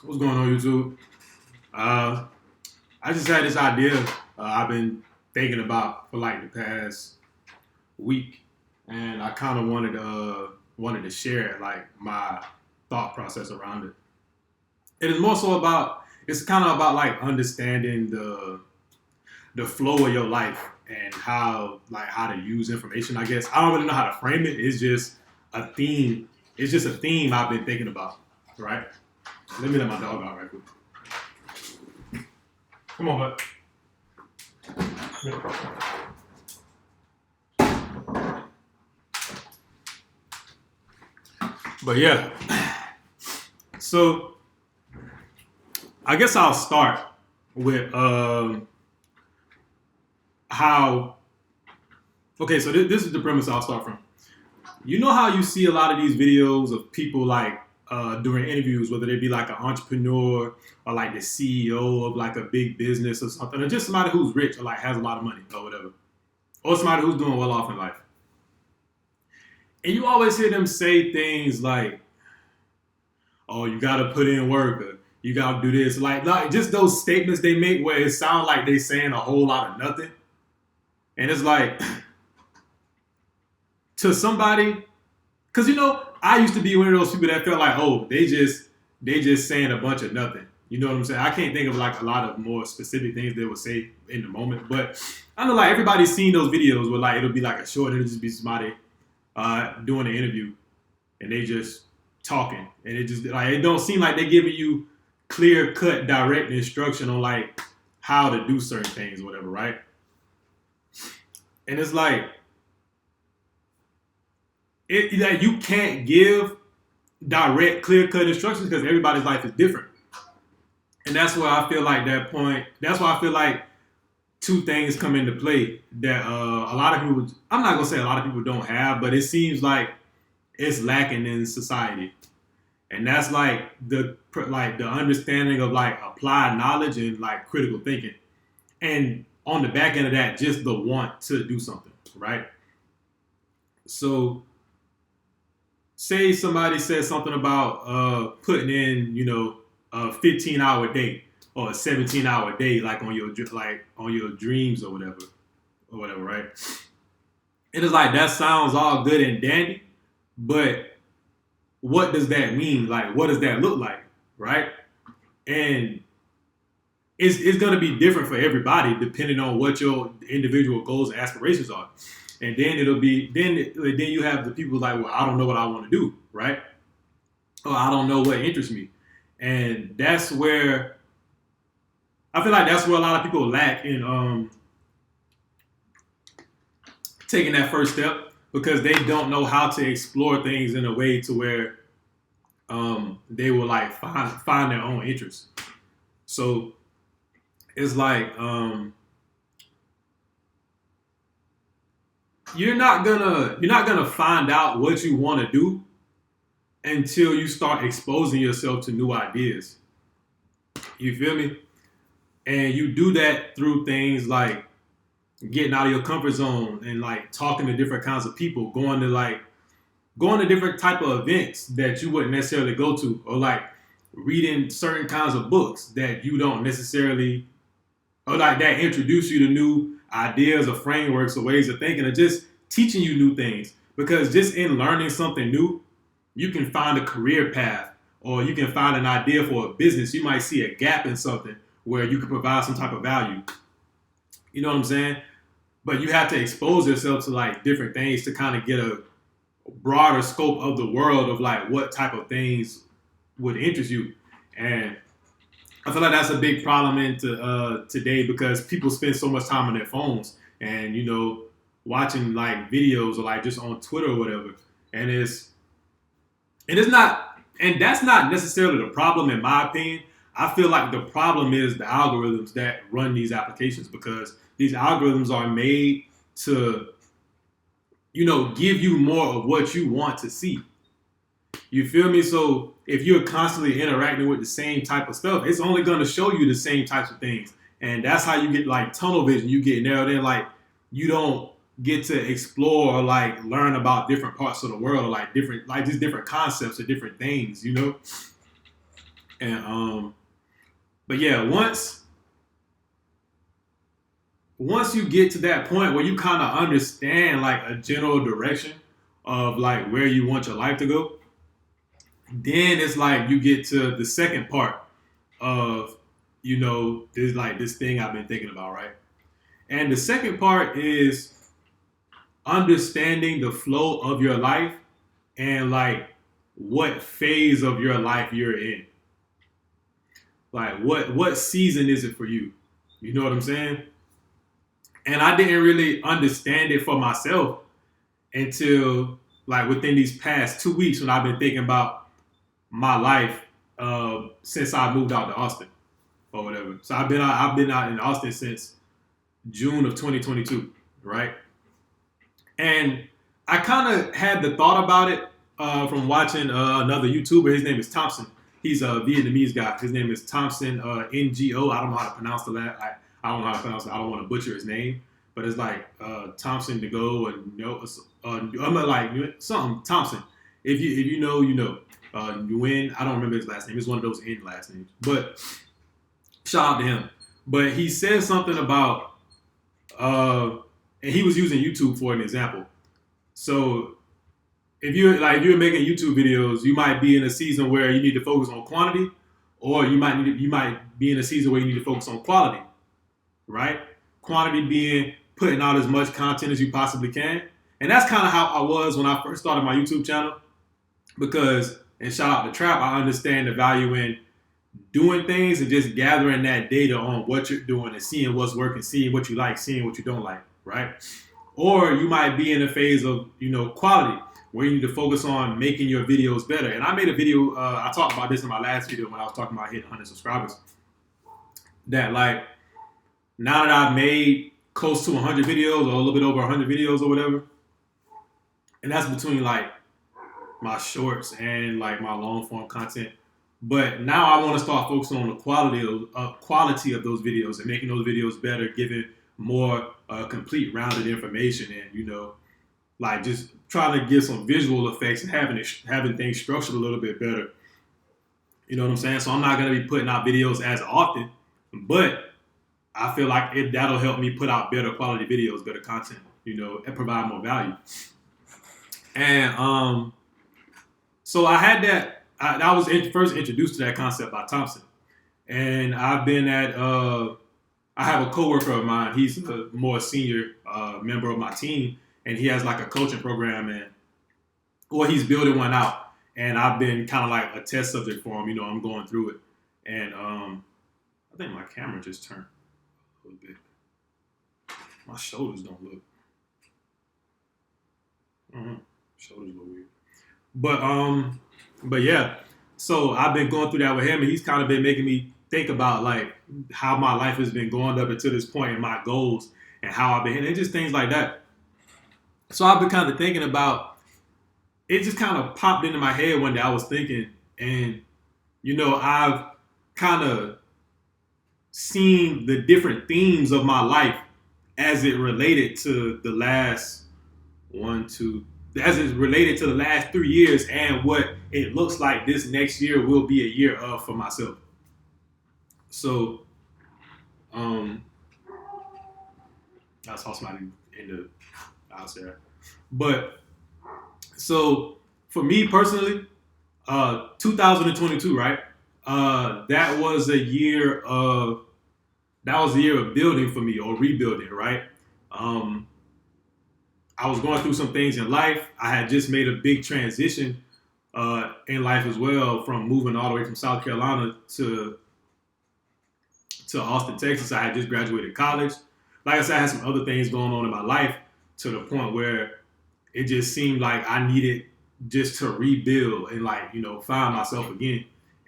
What's going on, YouTube? Uh, I just had this idea I've been thinking about for like the past week, and I kind of wanted to share like my thought process around it. It is more so about it's kind of about like understanding the flow of your life and how to use information. I guess I don't really know how to frame it. It's just a theme. It's just a theme I've been thinking about. Right? Let my dog out right quick. Come on, bud. But yeah, so I guess I'll start with how. Okay, so this is the premise I'll start from. You know how you see a lot of these videos of people like during interviews, whether they be like an entrepreneur or like the CEO of like a big business or something, or just somebody who's rich or like has a lot of money or whatever, or somebody who's doing well off in life. And you always hear them say things like, "Oh, you got to put in work," or "You got to do this," like just those statements they make where it sounds like they saying a whole lot of nothing. And it's like to somebody, because I used to be one of those people that felt like, oh, they just saying a bunch of nothing. You know what I'm saying? I can't think of like a lot of more specific things they would say in the moment, but I know like everybody's seen those videos where like it'll be like a short, it'll just be somebody doing an interview and they just talking, and it just like it don't seem like they're giving you clear cut, direct instruction on like how to do certain things or whatever, right? And it's like that you can't give direct, clear cut instructions because everybody's life is different. And that's where I feel like that point. That's why I feel like two things come into play that a lot of people. I'm not gonna say a lot of people don't have, but it seems like it's lacking in society. And that's like the understanding of like applied knowledge and like critical thinking. And on the back end of that, just the want to do something, right? So say somebody says something about putting in, a 15-hour day or a 17-hour day, like on your dreams or whatever, right? It is like that sounds all good and dandy, but what does that mean? Like, what does that look like, right? And it's going to be different for everybody depending on what your individual goals and aspirations are. And then then you have the people like, well, I don't know what I want to do, right? Or I don't know what interests me. And that's where I feel like that's where a lot of people lack in taking that first step because they don't know how to explore things in a way to where they will like find their own interests. So it's like you're not gonna find out what you want to do until you start exposing yourself to new ideas. You feel me? And you do that through things like getting out of your comfort zone and like talking to different kinds of people, going to different type of events that you wouldn't necessarily go to, or like reading certain kinds of books that you don't necessarily, or like that introduce you to new ideas or frameworks or ways of thinking, or just teaching you new things. Because just in learning something new, you can find a career path or you can find an idea for a business. You might see a gap in something where you can provide some type of value. You know what I'm saying? But you have to expose yourself to like different things to kind of get a broader scope of the world of like what type of things would interest you. And I feel like that's a big problem into today because people spend so much time on their phones and watching like videos or like just on Twitter or whatever. And it's not, and that's not necessarily the problem in my opinion. I feel like the problem is the algorithms that run these applications because these algorithms are made to, give you more of what you want to see. You feel me? So if you're constantly interacting with the same type of stuff, it's only going to show you the same types of things. And that's how you get like tunnel vision. You get narrowed in, like you don't get to explore or like learn about different parts of the world, or like just different concepts or different things. And but yeah, once you get to that point where you kind of understand like a general direction of like where you want your life to go, then it's like you get to the second part of there's like this thing I've been thinking about, right? And the second part is understanding the flow of your life and like what phase of your life you're in. Like what season is it for you? You know what I'm saying? And I didn't really understand it for myself until like within these past 2 weeks when I've been thinking about my life since I moved out to Austin or whatever. So I've been out in Austin since June of 2022, right? And I kind of had the thought about it from watching another YouTuber. His name is Thompson. He's a Vietnamese guy. His name is Thompson NGO. I don't know how to pronounce the last. I don't know how to pronounce it. I don't want to butcher his name, but it's like Thompson Ngo and I'm like something Thompson. If you know, you know. Nguyen, I don't remember his last name. It's one of those N last names. But shout out to him. But he said something about, and he was using YouTube for an example. So if you're making YouTube videos, you might be in a season where you need to focus on quantity, or you might be in a season where you need to focus on quality, right? Quantity being putting out as much content as you possibly can, and that's kind of how I was when I first started my YouTube channel. Because and shout out to Trap, I understand the value in doing things and just gathering that data on what you're doing and seeing what's working, seeing what you like, seeing what you don't like, right? Or you might be in a phase of, quality where you need to focus on making your videos better. And I made a video, I talked about this in my last video when I was talking about hitting 100 subscribers, that like now that I've made close to 100 videos or a little bit over 100 videos or whatever, and that's between like my shorts and like my long form content. But now I want to start focusing on the quality of those videos and making those videos better, giving more complete, rounded information, and like just trying to get some visual effects and having things structured a little bit better. You know what I'm saying? So I'm not gonna be putting out videos as often, but I feel like that'll help me put out better quality videos, better content, and provide more value. And so I had that. I was first introduced to that concept by Thompson, and I've been at. I have a coworker of mine. He's a more senior member of my team, and he has like a coaching program, he's building one out, and I've been kind of like a test subject for him. I'm going through it, and I think my camera just turned a little bit. My shoulders don't look. Shoulders look weird, but yeah. So I've been going through that with him, and he's kind of been making me think about like how my life has been going up until this point and my goals and how I've been, and just things like that. So I've been kind of thinking about it. Just kind of popped into my head one day. I was thinking, and I've kind of seen the different themes of my life as it related to the last as it's related to the last 3 years and what it looks like this next year will be a year of for myself. So, I saw somebody in the house there. But, so, for me personally, 2022, right? That was a year of building for me, or rebuilding, right? I was going through some things in life. I had just made a big transition in life as well, from moving all the way from South Carolina to Austin, Texas. I had just graduated college. Like I said, I had some other things going on in my life to the point where it just seemed like I needed just to rebuild and find myself again,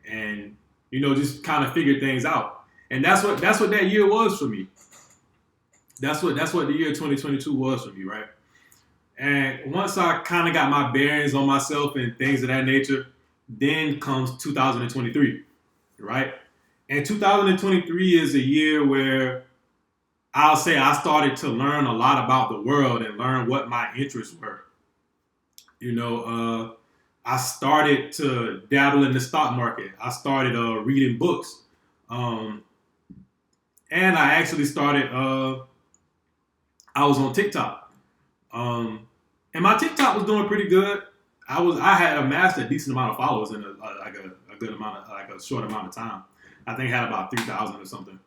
and just kind of figure things out. And that's what that year was for me. That's what the year 2022 was for me, right? And once I kind of got my bearings on myself and things of that nature, then comes 2023, right? And 2023 is a year where I'll say I started to learn a lot about the world and learn what my interests were. I started to dabble in the stock market. I started reading books, um, and I actually started. I was on TikTok, um, and my TikTok was doing pretty good. I had amassed a decent amount of followers in a good amount of like a short amount of time. I think I had about 3,000 or something.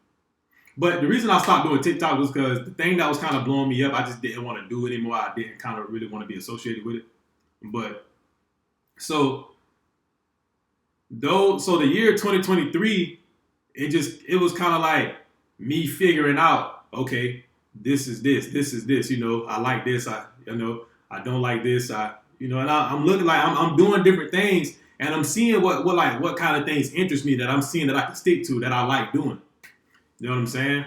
But the reason I stopped doing TikTok was because the thing that was kind of blowing me up, I just didn't want to do anymore. I didn't kind of really want to be associated with it. But so so the year 2023, it was kind of like me figuring out, okay, this is this. I like this. I don't like this. And I'm looking like I'm doing different things, and I'm seeing what kind of things interest me that I'm seeing that I can stick to that I like doing. You know what I'm saying?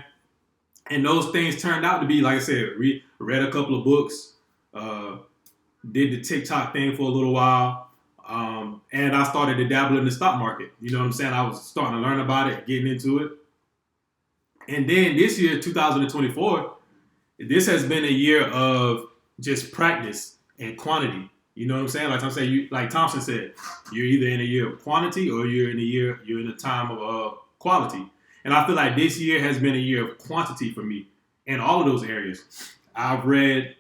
And those things turned out to be, like I said, read a couple of books, uh, did the TikTok thing for a little while, and I started to dabble in the stock market. You know what I'm saying? I was starting to learn about it, getting into it. And then this year, 2024, this has been a year of just practice and quantity. You know what I'm saying? Like I'm saying, like Thompson said, you're either in a year of quantity or you're in a time of quality. And I feel like this year has been a year of quantity for me in all of those areas. I've read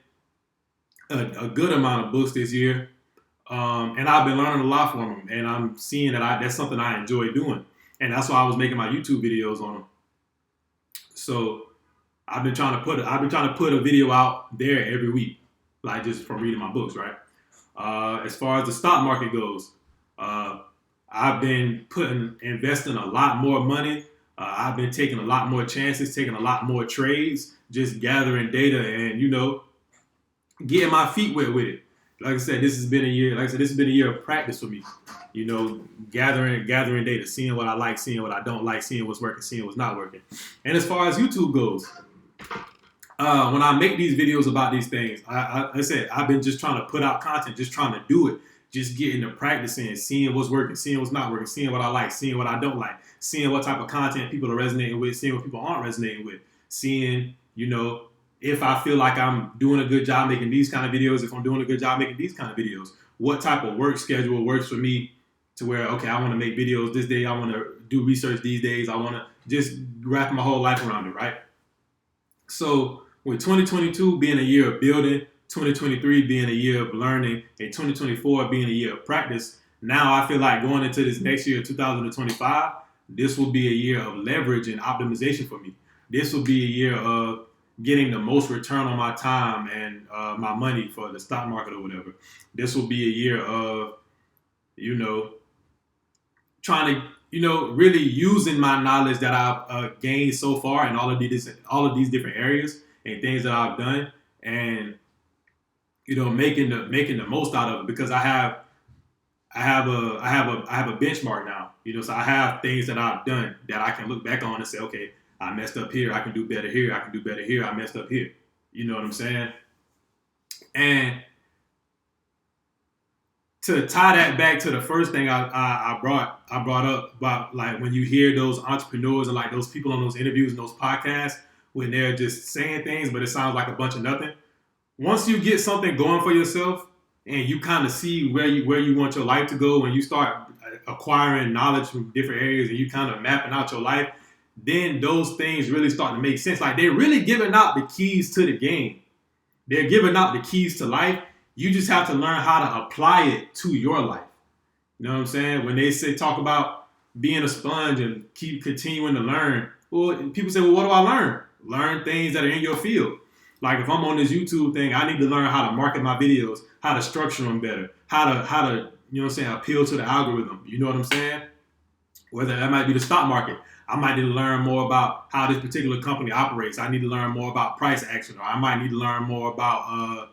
a good amount of books this year, and I've been learning a lot from them. And I'm seeing that's something I enjoy doing, and that's why I was making my YouTube videos on them. So I've been trying to put a video out there every week, like just from reading my books, right? As far as the stock market goes, I've been investing a lot more money. I've been taking a lot more chances, taking a lot more trades, just gathering data and, getting my feet wet with it. Like I said, this has been a year. Like I said, this has been a year of practice for me. Gathering data, seeing what I like, seeing what I don't like, seeing what's working, seeing what's not working. And as far as YouTube goes, when I make these videos about these things, I said I've been just trying to put out content, just trying to do it, just getting to practicing, seeing what's working, seeing what's not working, seeing what I like, seeing what I don't like, seeing what type of content people are resonating with, seeing what people aren't resonating with, seeing, if I feel like I'm doing a good job making these kind of videos, if I'm doing a good job making these kind of videos, what type of work schedule works for me to where, okay, I want to make videos this day, I want to do research these days, I want to just wrap my whole life around it, right? So with 2022 being a year of building, 2023 being a year of learning, and 2024 being a year of practice, now I feel like going into this next year, 2025, this will be a year of leverage and optimization for me. This will be a year of getting the most return on my time and my money for the stock market or whatever. This will be a year of, trying to, really using my knowledge that I've gained so far in all of these different areas and things that I've done, and making the most out of it, because I have a benchmark now. So I have things that I've done that I can look back on and say, okay, I messed up here, I can do better here, I can do better here, I messed up here. You know what I'm saying? And to tie that back to the first thing I brought up about, like, when you hear those entrepreneurs and like those people on those interviews and those podcasts when they're just saying things but it sounds like a bunch of nothing. Once you get something going for yourself and you kind of see where you want your life to go, when you start acquiring knowledge from different areas and you kind of mapping out your life, then those things really start to make sense. Like, they're really giving out the keys to the game. They're giving out the keys to life. You just have to learn how to apply it to your life. You know what I'm saying? When they talk about being a sponge and keep continuing to learn, well, people say, well, what do I learn? Learn things that are in your field. Like, if I'm on this YouTube thing, I need to learn how to market my videos, how to structure them better, how to appeal to the algorithm. You know what I'm saying? Whether that might be the stock market. I might need to learn more about how this particular company operates. I need to learn more about price action, or I might need to learn more about,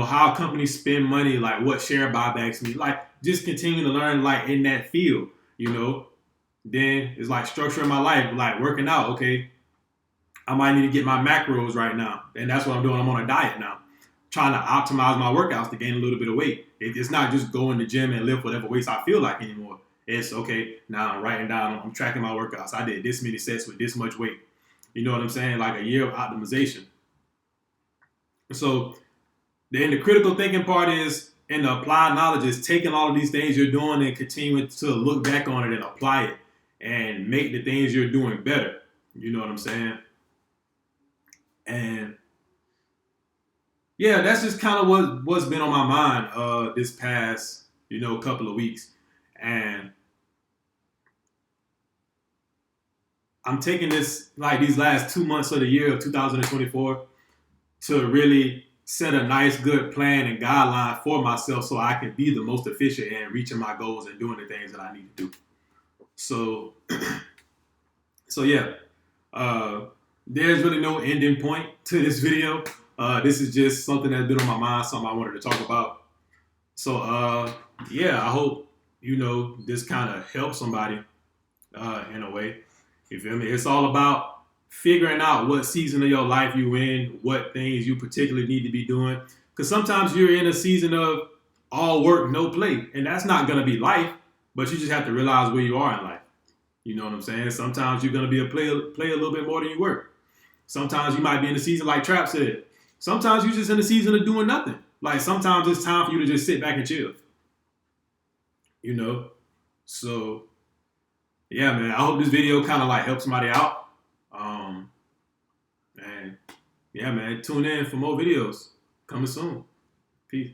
how companies spend money, like what share buybacks mean, like just continue to learn, like, in that field, Then it's like structuring my life, like working out. Okay, I might need to get my macros right now, and that's what I'm doing. I'm on a diet now, trying to optimize my workouts to gain a little bit of weight. It's not just go in the gym and lift whatever weights I feel like anymore. It's okay, now I'm writing down, I'm tracking my workouts. I did this many sets with this much weight. You know what I'm saying? Like a year of optimization. So then the critical thinking part is, And the applied knowledge is taking all of these things you're doing and continuing to look back on it and apply it and make the things you're doing better. You know what I'm saying? And yeah, that's just kind of what's been on my mind this past, couple of weeks. And I'm taking this like these last 2 months of the year of 2024 to really set a nice, good plan and guideline for myself so I can be the most efficient in reaching my goals and doing the things that I need to do. So, so yeah, there's really no ending point to this video. This is just something that's been on my mind, something I wanted to talk about. So, yeah, I hope, this kind of helps somebody in a way. You feel me? It's all about figuring out what season of your life you in, what things you particularly need to be doing. Because sometimes you're in a season of all work, no play. And that's not going to be life, but you just have to realize where you are in life. You know what I'm saying? Sometimes you're going to be play a little bit more than you work. Sometimes you might be in a season like Trap said. Sometimes you're just in a season of doing nothing. Like sometimes it's time for you to just sit back and chill. So yeah, man, I hope this video kind of like helps somebody out. And yeah, man, tune in for more videos coming soon. Peace.